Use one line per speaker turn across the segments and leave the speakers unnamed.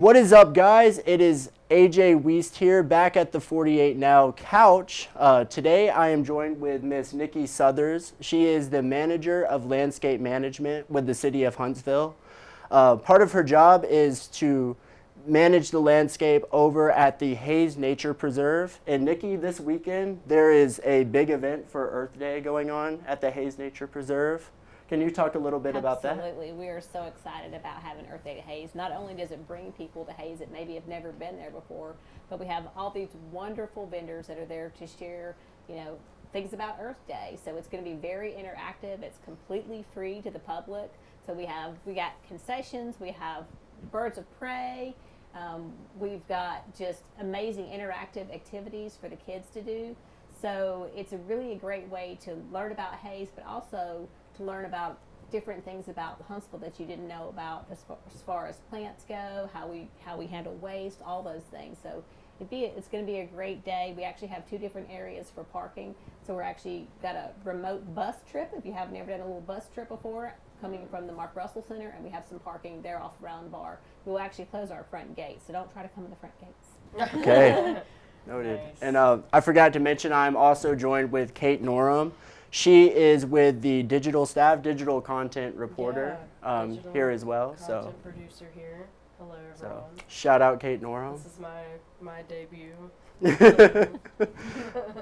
What is up, guys? It is AJ Wiest here, back at the 48 Now couch. Today I am joined with Miss Niki Sothers. She is the manager of landscape management with the City of Huntsville. Part of her job is to manage the landscape over at the Hayes Nature Preserve. And Niki, this weekend there is a big event for Earth Day going on at the Hayes Nature Preserve. Can you talk a little bit about that?
Absolutely. We are so excited about having Earth Day to Hayes. Not only does it bring people to Hayes that maybe have never been there before, but we have all these wonderful vendors that are there to share, things about Earth Day. So it's going to be very interactive. It's completely free to the public. So we got concessions, we have birds of prey, we've got just amazing interactive activities for the kids to do. So it's really a great way to learn about Hayes, but also to learn about different things about Huntsville that you didn't know about as far as plants go, how we handle waste, all those things. So it's going to be a great day. We actually have two different areas for parking. So we're actually got a remote bus trip, if you haven't ever done a little bus trip before, coming from the Mark Russell Center, and we have some parking there off around the bar. We'll actually close our front gate, so don't try to come in the front gates.
Okay, noted. Nice. And I forgot to mention I'm also joined with Kate Norum. She is with the digital staff, digital content reporter digital here as well.
Content producer here. Hello, everyone.
So shout out Kate Norum.
This is my debut.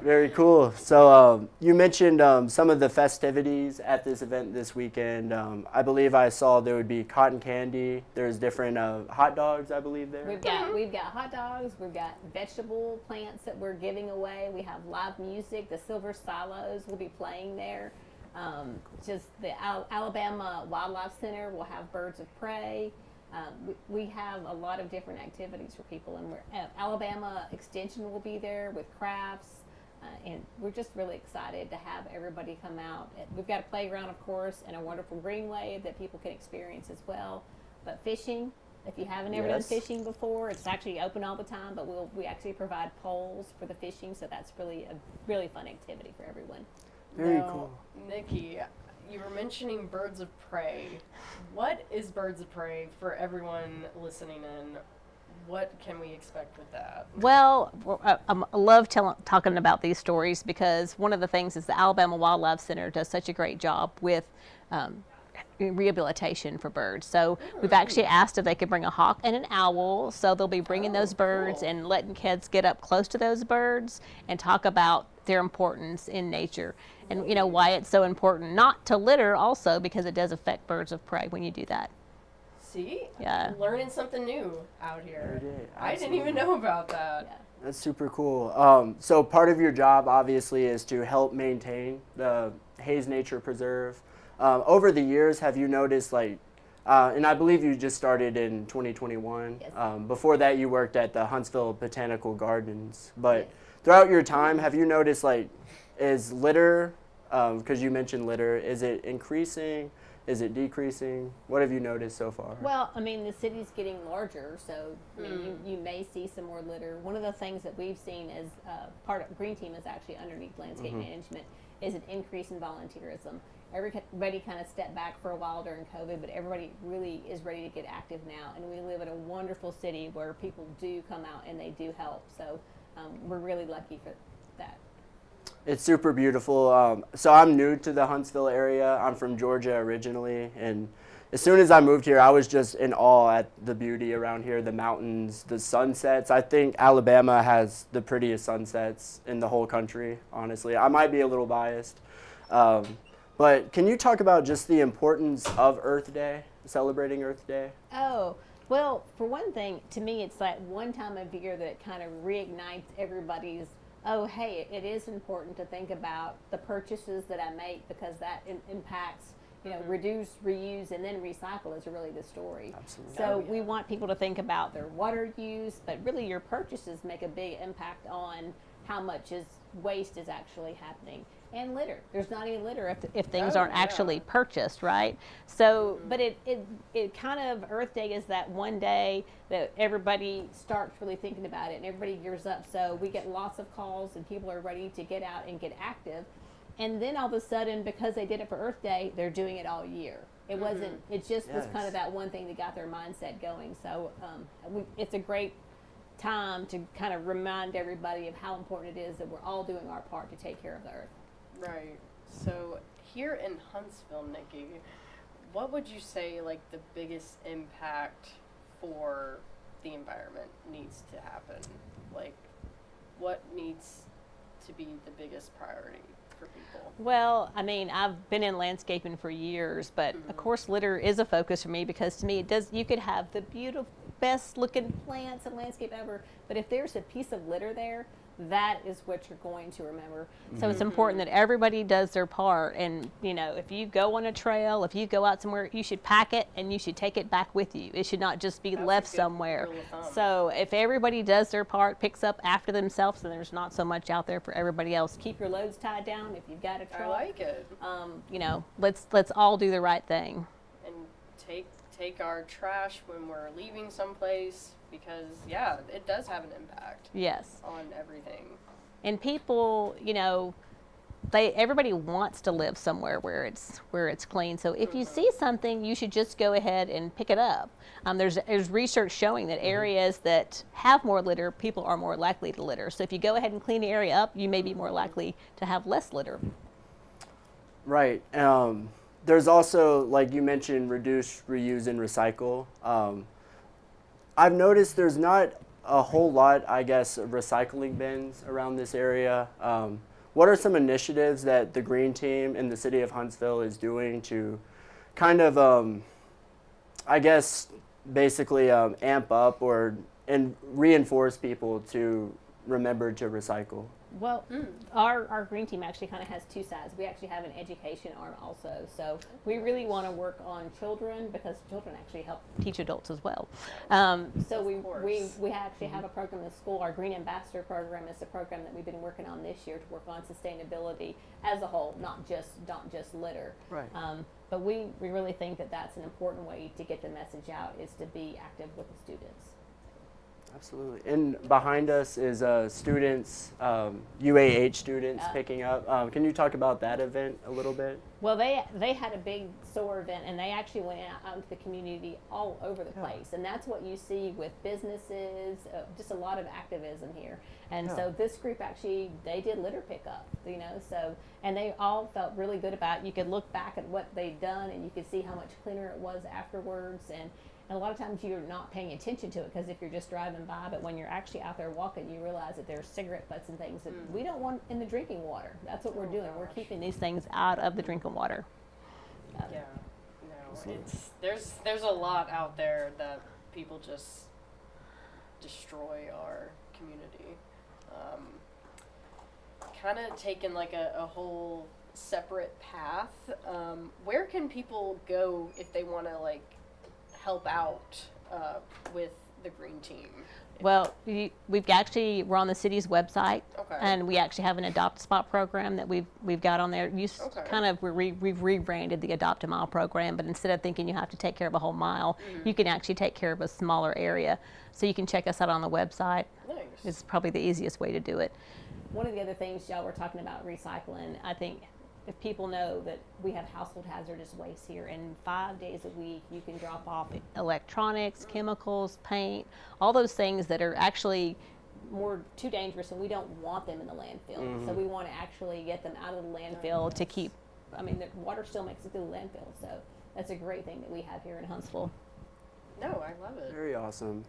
Very cool. So you mentioned some of the festivities at this event this weekend. I believe I saw there would be cotton candy. There's different hot dogs, I believe there.
We've got hot dogs. We've got vegetable plants that we're giving away. We have live music. The Silver Silos will be playing there. Just the Alabama Wildlife Center will have birds of prey. We have a lot of different activities for people, and Alabama Extension will be there with crafts, and we're just really excited to have everybody come out. We've got a playground, of course, and a wonderful greenway that people can experience as well. But fishing, if you haven't ever done fishing before, it's actually open all the time, but we actually provide poles for the fishing, so that's really a really fun activity for everyone.
Very cool.
Niki, you were mentioning birds of prey. What is birds of prey for everyone listening in? What can we expect with that?
Well, I love talking about these stories because one of the things is the Alabama Wildlife Center does such a great job with rehabilitation for birds. So we've actually asked if they could bring a hawk and an owl. So they'll be bringing those birds and letting kids get up close to those birds and talk about their importance in nature. And why it's so important not to litter also, because it does affect birds of prey when you do that.
See?
Yeah.
Learning something new out here. I didn't even know about that.
Yeah.
That's super cool. So part of your job obviously is to help maintain the Hayes Nature Preserve. Over the years, have you noticed and I believe you just started in 2021.
Yes.
Before that you worked at the Huntsville Botanical Gardens. But throughout your time, have you noticed is litter, because you mentioned litter, is it increasing? Is it decreasing? What have you noticed so far?
Well, the city's getting larger, so you may see some more litter. One of the things that we've seen as part of Green Team is actually underneath landscape management is an increase in volunteerism. Everybody kind of stepped back for a while during COVID, but everybody really is ready to get active now. And we live in a wonderful city where people do come out and they do help. So we're really lucky for that.
It's super beautiful. So I'm new to the Huntsville area. I'm from Georgia originally, and as soon as I moved here, I was just in awe at the beauty around here, the mountains, the sunsets. I think Alabama has the prettiest sunsets in the whole country, honestly. I might be a little biased. But can you talk about just the importance of Earth Day, celebrating Earth Day?
Oh, well, for one thing, to me, it's like one time of year that kind of reignites everybody's, oh, hey, it is important to think about the purchases that I make, because that impacts, reduce, reuse, and then recycle is really the story.
Absolutely.
So we want people to think about their water use, but really your purchases make a big impact on how much waste is actually happening. And litter. There's not any litter if things aren't actually purchased, right? So, but it kind of, Earth Day is that one day that everybody starts really thinking about it and everybody gears up. So we get lots of calls and people are ready to get out and get active. And then all of a sudden, because they did it for Earth Day, they're doing it all year. It wasn't. It just was kind
Yes.
of that one thing that got their mindset going. So it's a great time to kind of remind everybody of how important it is that we're all doing our part to take care of the earth.
Right. So here in Huntsville, Nikki, what would you say like the biggest impact for the environment needs to happen? Like, what needs to be the biggest priority for people?
Well, I mean, I've been in landscaping for years, but of course litter is a focus for me because to me it does, you could have the beautiful, best looking plants and landscape ever, but if there's a piece of litter there, that is what you're going to remember. So it's important that everybody does their part. And, you know, if you go on a trail, if you go out somewhere, you should pack it and you should take it back with you. It should not just be
That's a
left
good
somewhere.
rule of thumb.
So if everybody does their part, picks up after themselves, then there's not so much out there for everybody else. Keep your loads tied down if you've got a truck.
I like it.
You know, let's all do the right thing.
And take our trash when we're leaving someplace, because yeah, it does have an impact
Yes.
on everything.
And people, you know, everybody wants to live somewhere where it's clean. So if you see something, you should just go ahead and pick it up. There's research showing that areas that have more litter, people are more likely to litter. So if you go ahead and clean the area up, you may be more likely to have less litter.
Right. There's also, like you mentioned, reduce, reuse, and recycle. I've noticed there's not a whole lot, I guess, of recycling bins around this area. What are some initiatives that the Green Team in the City of Huntsville is doing to kind of, I guess, basically amp up and reinforce people to remember to recycle?
Well, our green team actually kind of has two sides. We actually have an education arm also. So we really want to work on children because children actually help teach adults as well. So we actually have a program in the school. Our Green Ambassador program is the program that we've been working on this year to work on sustainability as a whole, not just litter.
Right.
But we really think that that's an important way to get the message out, is to be active with the students.
Absolutely. And behind us is students, UAH students picking up. Can you talk about that event a little bit?
Well, they had a big SOAR event, and they actually went out into the community all over the place. And that's what you see with businesses, just a lot of activism here. And so this group actually, they did litter pickup, you know, so, and they all felt really good about it. You could look back at what they'd done, and you could see how much cleaner it was afterwards. And a lot of times you're not paying attention to it because if you're just driving by, but when you're actually out there walking, you realize that there's cigarette butts and things that we don't want in the drinking water. That's what we're doing. We're keeping these things out of the drinking water.
Yeah, no, there's a lot out there that people just destroy our community. Kind of taking like a whole separate path. Where can people go if they want to like help out with the Green Team?
Well, we're on the city's website,
Okay.
and we actually have an Adopt a Spot program that we've got on there. We've rebranded the Adopt a Mile program, but instead of thinking you have to take care of a whole mile, you can actually take care of a smaller area. So you can check us out on the website.
Nice.
It's probably the easiest way to do it. One of the other things y'all were talking about recycling, I think if people know that we have household hazardous waste here, and 5 days a week you can drop off electronics, chemicals, paint, all those things that are actually too dangerous, and we don't want them in the landfill. So we want to actually get them out of the landfill to keep, I mean, the water still makes it through the landfill, so that's a great thing that we have here in Huntsville.
No, I love it.
Very awesome.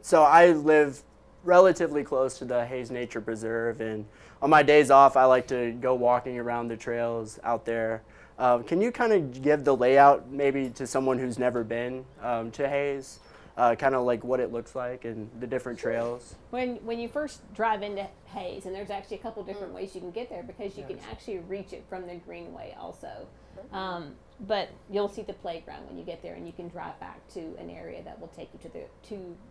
So I live relatively close to the Hayes Nature Preserve, and on my days off I like to go walking around the trails out there. Can you kind of give the layout maybe to someone who's never been to Hayes, kind of like what it looks like and the different trails?
When you first drive into Hayes, and there's actually a couple different ways you can get there because you can actually reach it from the Greenway also. But you'll see the playground when you get there, and you can drive back to an area that will take you to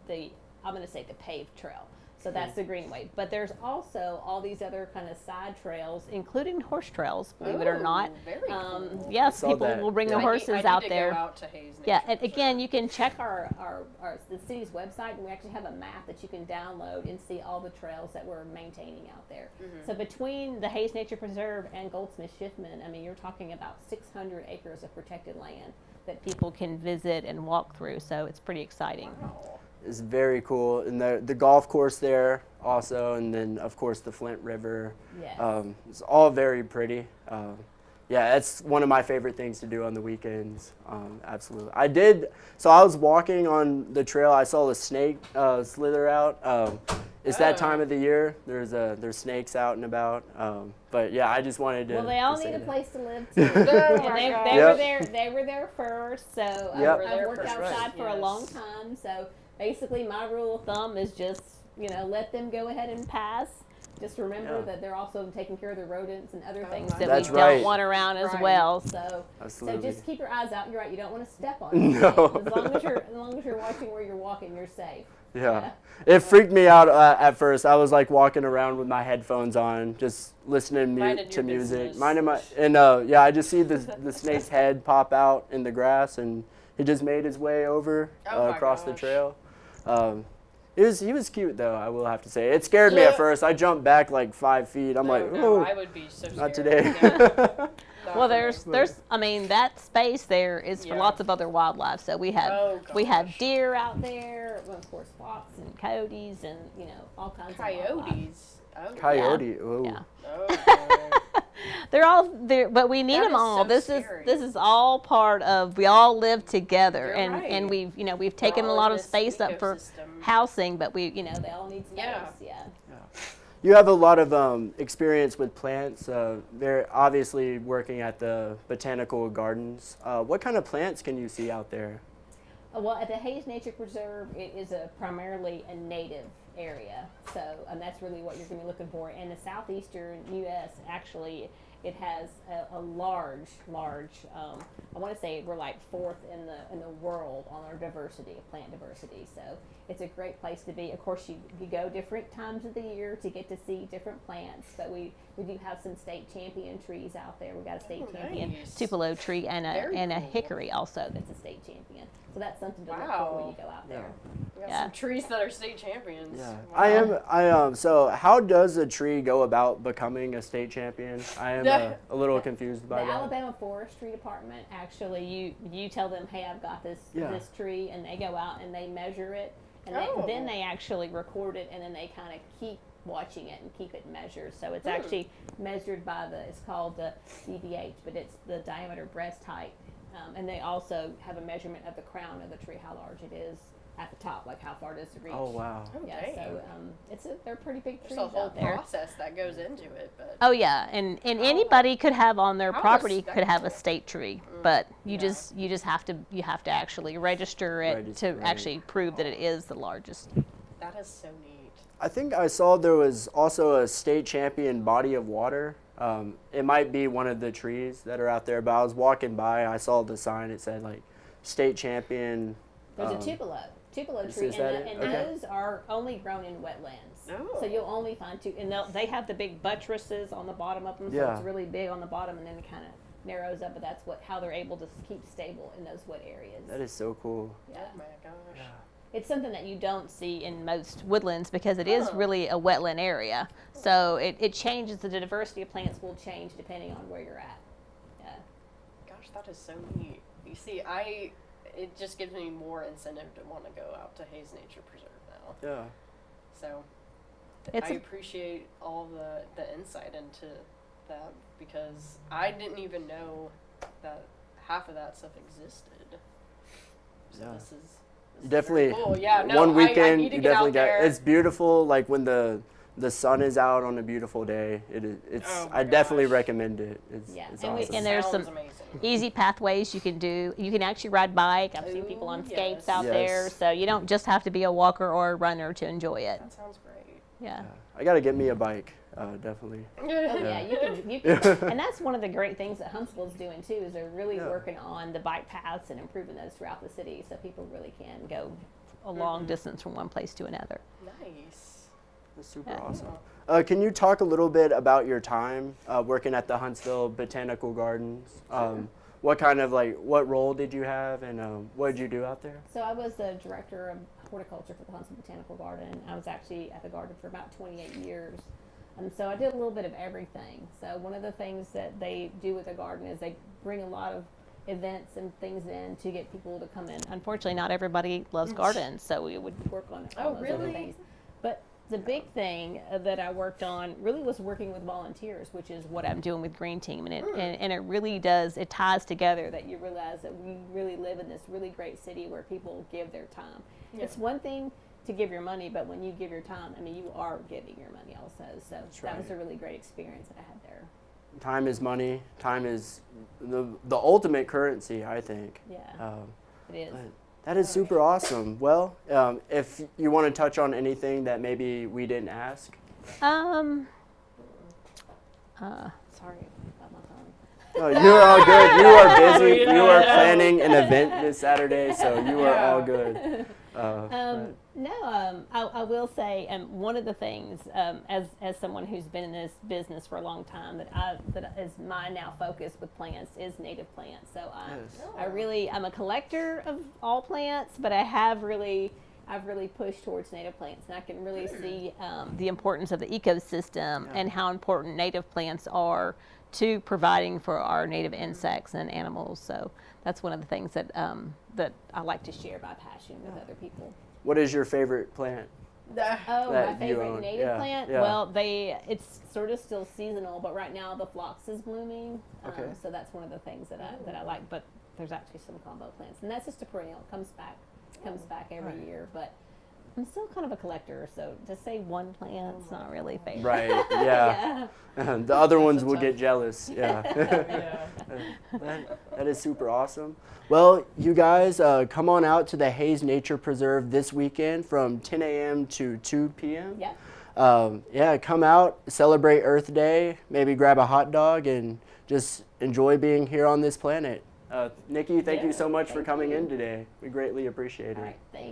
the I'm going to say the paved trail. So that's the Greenway. But there's also all these other kind of side trails, including horse trails, believe it or not.
Very cool.
Yes,
saw
people
that.
will bring
I
their
need-
horses
I need
out
to
there.
Go out to Hayes
Yeah,
Nature
and again,
Preserve.
you can check the city's website, and we actually have a map that you can download and see all the trails that we're maintaining out there. So between the Hayes Nature Preserve and Goldsmith Schiffman, I mean, you're talking about 600 acres of protected land. that people can visit and walk through. So it's pretty exciting.
Wow.
It's very cool. And the golf course there also, and then of course the Flint River.
Yes.
It's all very pretty. Yeah, that's one of my favorite things to do on the weekends. Absolutely. So I was walking on the trail. I saw the snake slither out. It's that time of the year. There's snakes out and about. But yeah, I just wanted to.
Well, they all
to
need
say
a
that.
place to live too.
Oh
And
my
they
gosh.
were there. They were there first. So
Yep.
I've worked
That's
outside
right.
for a long
Yes.
time. So basically, my rule of thumb is just let them go ahead and pass. Just remember
Yeah.
that they're also taking care of the rodents and other
Oh
things
my
that
That's
we
right.
don't want around as
Right.
well. So
Absolutely.
just keep your eyes out. You're right. You don't want to step on it.
No.
As long as you're watching where you're walking, you're safe.
Yeah. It freaked me out at first. I was like walking around with my headphones on, just listening
Minding
to
your
music.
business.
Minding my and yeah, I just see the snake's head pop out in the grass, and he just made his way over
Oh my
across the
gosh.
trail. He was cute though, I will have to say. It scared me at first. I jumped back like 5 feet. I'm like,
no,
ooh,
I would be so scared.
not today.
Yeah. Not
Well,
for me.
there's I mean that space there is for
Yeah.
lots of other wildlife. So we have
Oh, gosh.
deer out there, well, of course fox and coyotes and all kinds of wildlife.
Coyotes. Oh,
Coyote. Ooh.
Yeah.
Okay.
They're all there, but we need
That
them
is
all.
so
This
scary.
is all part of we all live together,
You're
and
right.
we've taken a
all
lot
in
of
this
space up for
ecosystem.
housing, but we they all need space.
Yeah.
You have a lot of experience with plants. They're obviously working at the botanical gardens. What kind of plants can you see out there?
Well, at the Hayes Nature Preserve, it is primarily a native area, so and that's really what you're going to be looking for. In the southeastern U.S., actually, it has a large. I want to say we're like fourth in the world on our diversity, plant diversity. So it's a great place to be. Of course, you go different times of the year to get to see different plants, but we do have some state champion trees out there. We've got a state champion
nice.
Tupelo tree and
Very
a
cool.
hickory also that's a state champion. So that's something to look for
Wow.
when you go out there.
We got
Yeah.
some trees that are state champions.
Yeah,
Wow.
I am. So, how does a tree go about becoming a state champion? I am a little confused by
The
that.
Alabama Forestry Department, actually, you tell them, hey, I've got this tree, and they go out and they measure it, and
Oh.
then they actually record it, and then they kind of keep watching it and keep it measured. So it's actually measured by it's called the DBH, but it's the diameter breast height. And they also have a measurement of the crown of the tree, how large it is at the top, like how far does it reach.
Oh wow.
Oh,
Yeah,
dang.
so they're pretty big trees
There's a whole
out there.
process that goes into it, but
Oh yeah, and anybody could have on their
How
property could have a
respectable.
state tree, but you
Yeah.
just have to actually register it
Register,
to
right.
actually prove that it is the largest.
that is so neat.
I think I saw there was also a state champion body of water. It might be one of the trees that are out there, but I was walking by, I saw the sign. It said like state champion.
There's a tupelo tree,
is that
and,
it?
and
Okay.
those are only grown in wetlands.
Oh.
So you'll only find and they have the big buttresses on the bottom of them, so
Yeah.
it's really big on the bottom, and then it kind of narrows up. But that's how they're able to keep stable in those wet areas.
That is so cool.
Yeah.
Oh my gosh.
It's something that you don't see in most woodlands because it is really a wetland area. So it changes, the diversity of plants will change depending on where you're at. Yeah.
Gosh, that is so neat. You see, it just gives me more incentive to want to go out to Hayes Nature Preserve now.
Yeah.
So
It's
I
a-
appreciate all the insight into that because I didn't even know that half of that stuff existed. So
Yeah.
this is
Definitely.
very cool. Yeah, no,
one
I
weekend
need to
you
get
definitely
out there.
It's beautiful. Like when the sun is out on a beautiful day. It's.
Oh my
I definitely
gosh.
recommend it. It's.
Yeah,
It's
and
awesome.
and there's
Sounds
some
amazing.
easy pathways you can do. You can actually ride bike. I've seen people on
Ooh,
skates
yes.
out there.
Yes.
So you don't just have to be a walker or a runner to enjoy it.
That sounds great.
Yeah.
I gotta get me a bike. Definitely.
Oh, yeah, you can, and that's one of the great things that Huntsville's doing too, is they're really
Yeah.
working on the bike paths and improving those throughout the city, so people really can go a long distance from one place to another.
Nice.
That's super
Yeah.
awesome. Can you talk a little bit about your time working at the Huntsville Botanical Gardens? What role did you have, and what did you do out there?
So I was the director of horticulture for the Huntsville Botanical Garden. I was actually at the garden for about 28 years. So I did a little bit of everything. So one of the things that they do with the garden is they bring a lot of events and things in to get people to come in. Unfortunately, not everybody loves gardens, so we would work on all those other things. But the big thing that I worked on really was working with volunteers, which is what I'm doing with Green Team, and it really does, it ties together that you realize that we really live in this really great city where people give their time. Yeah. It's one thing to give your money, but when you give your time, I mean, you are giving your money also. So that was a really great experience that I had there.
Time is money. Time is the ultimate currency, I think.
Yeah, it is.
That is super awesome. Well, if you want to touch on anything that maybe we didn't ask.
Sorry about my phone.
Oh, you're all good. You are busy. You are planning an event this Saturday, so you are all good.
I will say, one of the things, as someone who's been in this business for a long time, that is my now focus with plants is native plants. So I'm a collector of all plants, but I've really pushed towards native plants, and I can really see the importance of the ecosystem and how important native plants are to providing for our native insects and animals. So that's one of the things that that I like to share my passion with other people.
What is your favorite plant?
My favorite native plant? Yeah. Well, it's sort of still seasonal, but right now the phlox is blooming. So that's one of the things that I like. But there's actually some combo plants, and that's just a perennial. It comes back every year. But I'm still kind of a collector, so to say one plant's not really fair.
Right, yeah. The other ones will get jealous, yeah. That is super awesome. Well, you guys, come on out to the Hayes Nature Preserve this weekend from 10 a.m. to 2 p.m.
Yeah.
Come out, celebrate Earth Day, maybe grab a hot dog, and just enjoy being here on this planet. Nikki, thank you so much for coming in today. We greatly appreciate it.
All right, thanks.